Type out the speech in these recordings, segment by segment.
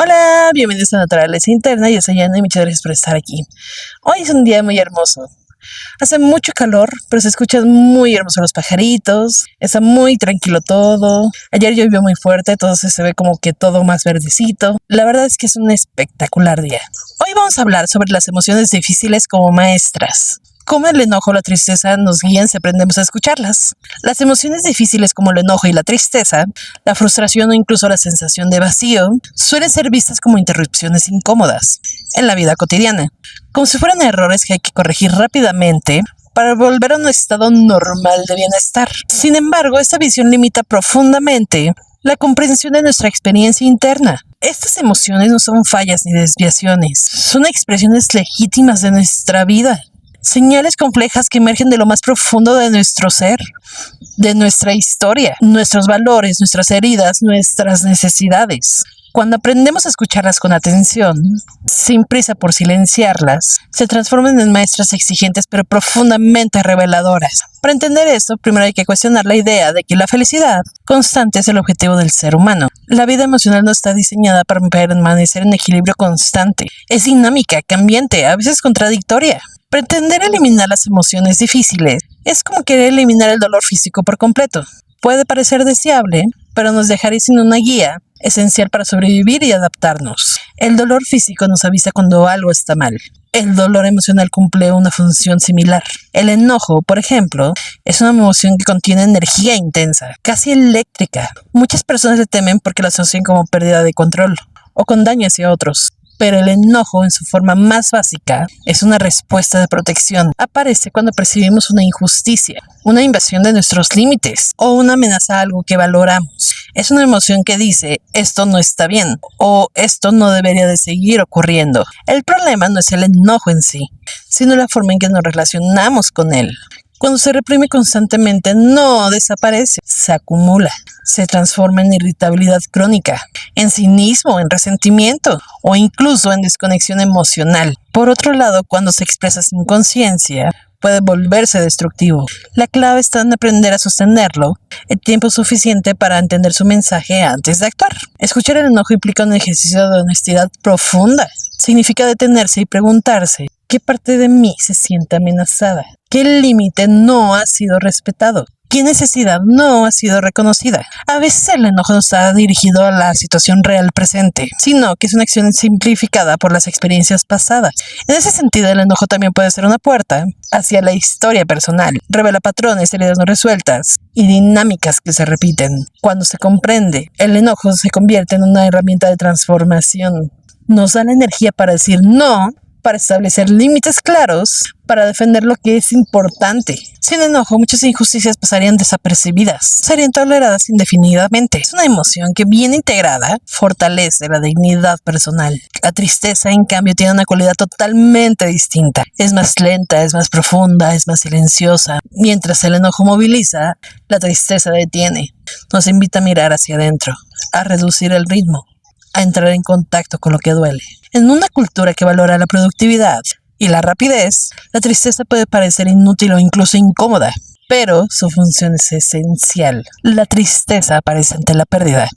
Hola, bienvenidos a Naturaleza Interna, yo soy Ana y muchas gracias por estar aquí. Hoy es un día muy hermoso. Hace mucho calor, pero se escuchan muy hermosos los pajaritos, está muy tranquilo todo. Ayer llovió muy fuerte, entonces se ve como que todo más verdecito. La verdad es que es un espectacular día. Hoy vamos a hablar sobre las emociones difíciles como maestras. Cómo el enojo o la tristeza nos guían si aprendemos a escucharlas. Las emociones difíciles como el enojo y la tristeza, la frustración o incluso la sensación de vacío, suelen ser vistas como interrupciones incómodas en la vida cotidiana, como si fueran errores que hay que corregir rápidamente para volver a un estado normal de bienestar. Sin embargo, esta visión limita profundamente la comprensión de nuestra experiencia interna. Estas emociones no son fallas ni desviaciones, son expresiones legítimas de nuestra vida. Señales complejas que emergen de lo más profundo de nuestro ser, de nuestra historia, nuestros valores, nuestras heridas, nuestras necesidades. Cuando aprendemos a escucharlas con atención, sin prisa por silenciarlas, se transforman en maestras exigentes pero profundamente reveladoras. Para entender esto, primero hay que cuestionar la idea de que la felicidad constante es el objetivo del ser humano. La vida emocional no está diseñada para permanecer en equilibrio constante. Es dinámica, cambiante, a veces contradictoria. Pretender eliminar las emociones difíciles es como querer eliminar el dolor físico por completo. Puede parecer deseable, pero nos dejaría sin una guía esencial para sobrevivir y adaptarnos. El dolor físico nos avisa cuando algo está mal. El dolor emocional cumple una función similar. El enojo, por ejemplo, es una emoción que contiene energía intensa, casi eléctrica. Muchas personas le temen porque la asocian como pérdida de control o con daño hacia otros. Pero el enojo, en su forma más básica, es una respuesta de protección. Aparece cuando percibimos una injusticia, una invasión de nuestros límites o una amenaza a algo que valoramos. Es una emoción que dice, esto no está bien o esto no debería de seguir ocurriendo. El problema no es el enojo en sí, sino la forma en que nos relacionamos con él. Cuando se reprime constantemente, no desaparece, se acumula, se transforma en irritabilidad crónica, en cinismo, en resentimiento o incluso en desconexión emocional. Por otro lado, cuando se expresa sin conciencia, puede volverse destructivo. La clave está en aprender a sostenerlo el tiempo suficiente para entender su mensaje antes de actuar. Escuchar el enojo implica un ejercicio de honestidad profunda. Significa detenerse y preguntarse, ¿qué parte de mí se siente amenazada? ¿Qué límite no ha sido respetado? ¿Qué necesidad no ha sido reconocida? A veces el enojo no está dirigido a la situación real presente, sino que es una acción simplificada por las experiencias pasadas. En ese sentido, el enojo también puede ser una puerta hacia la historia personal. Revela patrones, heridas no resueltas y dinámicas que se repiten. Cuando se comprende, el enojo se convierte en una herramienta de transformación. Nos da la energía para decir no, para establecer límites claros, para defender lo que es importante. Sin enojo, muchas injusticias pasarían desapercibidas, serían toleradas indefinidamente. Es una emoción que, bien integrada, fortalece la dignidad personal. La tristeza, en cambio, tiene una cualidad totalmente distinta. Es más lenta, es más profunda, es más silenciosa. Mientras el enojo moviliza, la tristeza detiene. Nos invita a mirar hacia adentro, a reducir el ritmo, a entrar en contacto con lo que duele. En una cultura que valora la productividad y la rapidez, la tristeza puede parecer inútil o incluso incómoda, pero su función es esencial. La tristeza aparece ante la pérdida,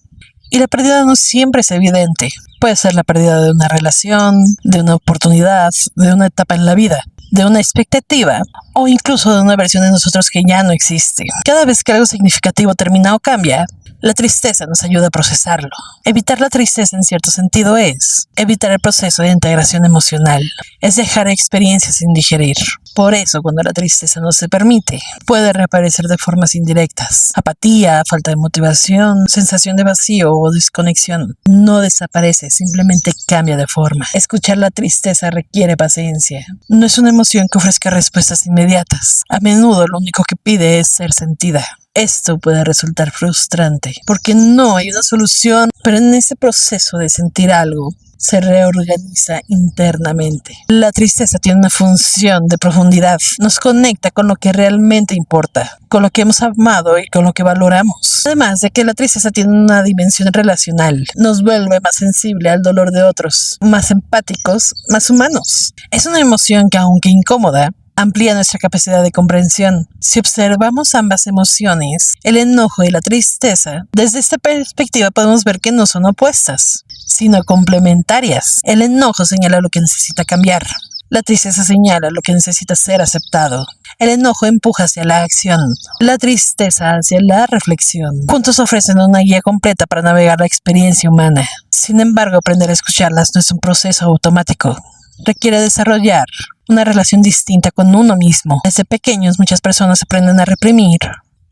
y la pérdida no siempre es evidente. Puede ser la pérdida de una relación, de una oportunidad, de una etapa en la vida, de una expectativa o incluso de una versión de nosotros que ya no existe. Cada vez que algo significativo termina o cambia, la tristeza nos ayuda a procesarlo. Evitar la tristeza en cierto sentido es evitar el proceso de integración emocional, es dejar experiencias sin digerir. Por eso, cuando la tristeza no se permite, puede reaparecer de formas indirectas. Apatía, falta de motivación, sensación de vacío o desconexión. No desaparece, simplemente cambia de forma. Escuchar la tristeza requiere paciencia. No es una emoción que ofrezca respuestas inmediatas. A menudo lo único que pide es ser sentida. Esto puede resultar frustrante porque no hay una solución, pero en ese proceso de sentir algo, se reorganiza internamente. La tristeza tiene una función de profundidad. Nos conecta con lo que realmente importa, con lo que hemos amado y con lo que valoramos. Además de que la tristeza tiene una dimensión relacional. Nos vuelve más sensible al dolor de otros, más empáticos, más humanos. Es una emoción que, aunque incómoda, amplía nuestra capacidad de comprensión. Si observamos ambas emociones, el enojo y la tristeza, desde esta perspectiva podemos ver que no son opuestas, sino complementarias. El enojo señala lo que necesita cambiar. La tristeza señala lo que necesita ser aceptado. El enojo empuja hacia la acción, la tristeza hacia la reflexión. Juntos ofrecen una guía completa para navegar la experiencia humana. Sin embargo, aprender a escucharlas no es un proceso automático. Requiere desarrollar una relación distinta con uno mismo. Desde pequeños muchas personas aprenden a reprimir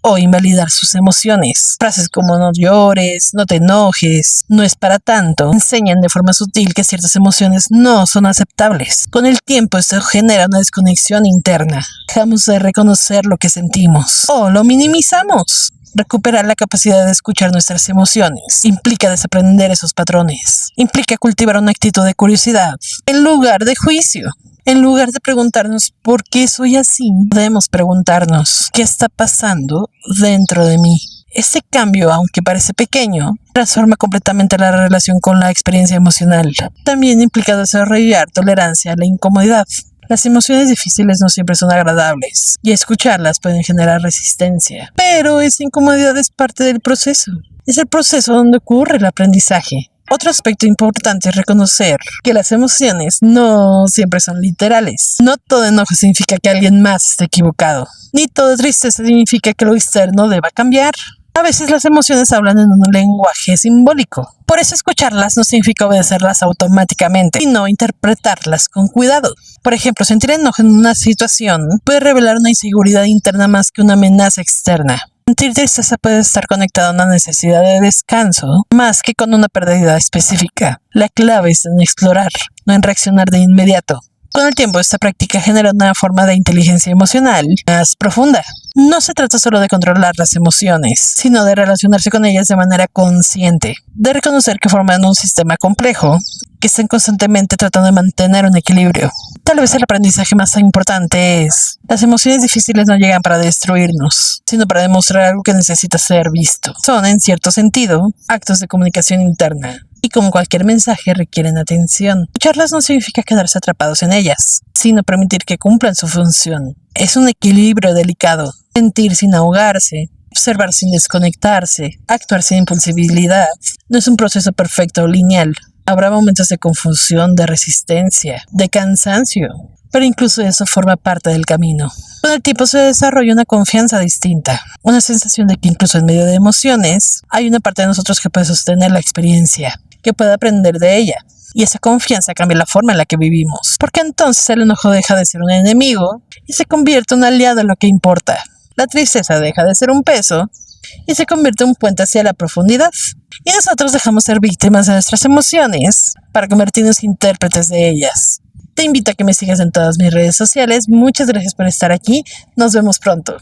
o invalidar sus emociones. Frases como no llores, no te enojes, no es para tanto, enseñan de forma sutil que ciertas emociones no son aceptables. Con el tiempo esto genera una desconexión interna. Dejamos de reconocer lo que sentimos o lo minimizamos. Recuperar la capacidad de escuchar nuestras emociones implica desaprender esos patrones. Implica cultivar una actitud de curiosidad en lugar de juicio. En lugar de preguntarnos por qué soy así, debemos preguntarnos qué está pasando dentro de mí. Este cambio, aunque parece pequeño, transforma completamente la relación con la experiencia emocional. También implica desarrollar tolerancia a la incomodidad. Las emociones difíciles no siempre son agradables y escucharlas pueden generar resistencia. Pero esa incomodidad es parte del proceso. Es el proceso donde ocurre el aprendizaje. Otro aspecto importante es reconocer que las emociones no siempre son literales. No todo enojo significa que alguien más esté equivocado. Ni toda tristeza significa que lo externo deba cambiar. A veces las emociones hablan en un lenguaje simbólico. Por eso escucharlas no significa obedecerlas automáticamente, sino interpretarlas con cuidado. Por ejemplo, sentir enojo en una situación puede revelar una inseguridad interna más que una amenaza externa. Sentir tristeza puede estar conectada a una necesidad de descanso más que con una pérdida específica. La clave es en explorar, no en reaccionar de inmediato. Con el tiempo, esta práctica genera una forma de inteligencia emocional más profunda. No se trata solo de controlar las emociones, sino de relacionarse con ellas de manera consciente, de reconocer que forman un sistema complejo, que están constantemente tratando de mantener un equilibrio. Tal vez el aprendizaje más importante es: las emociones difíciles no llegan para destruirnos, sino para demostrar algo que necesita ser visto. Son, en cierto sentido, actos de comunicación interna. Y como cualquier mensaje requieren atención. Escucharlas no significa quedarse atrapados en ellas, sino permitir que cumplan su función. Es un equilibrio delicado. Sentir sin ahogarse, observar sin desconectarse, actuar sin impulsibilidad. No es un proceso perfecto o lineal. Habrá momentos de confusión, de resistencia, de cansancio, pero incluso eso forma parte del camino. Con el tiempo se desarrolla una confianza distinta, una sensación de que incluso en medio de emociones hay una parte de nosotros que puede sostener la experiencia, que puede aprender de ella. Y esa confianza cambia la forma en la que vivimos, porque entonces el enojo deja de ser un enemigo y se convierte en un aliado en lo que importa. La tristeza deja de ser un peso y se convierte en un puente hacia la profundidad. Y nosotros dejamos ser víctimas de nuestras emociones para convertirnos en intérpretes de ellas. Te invito a que me sigas en todas mis redes sociales. Muchas gracias por estar aquí. Nos vemos pronto.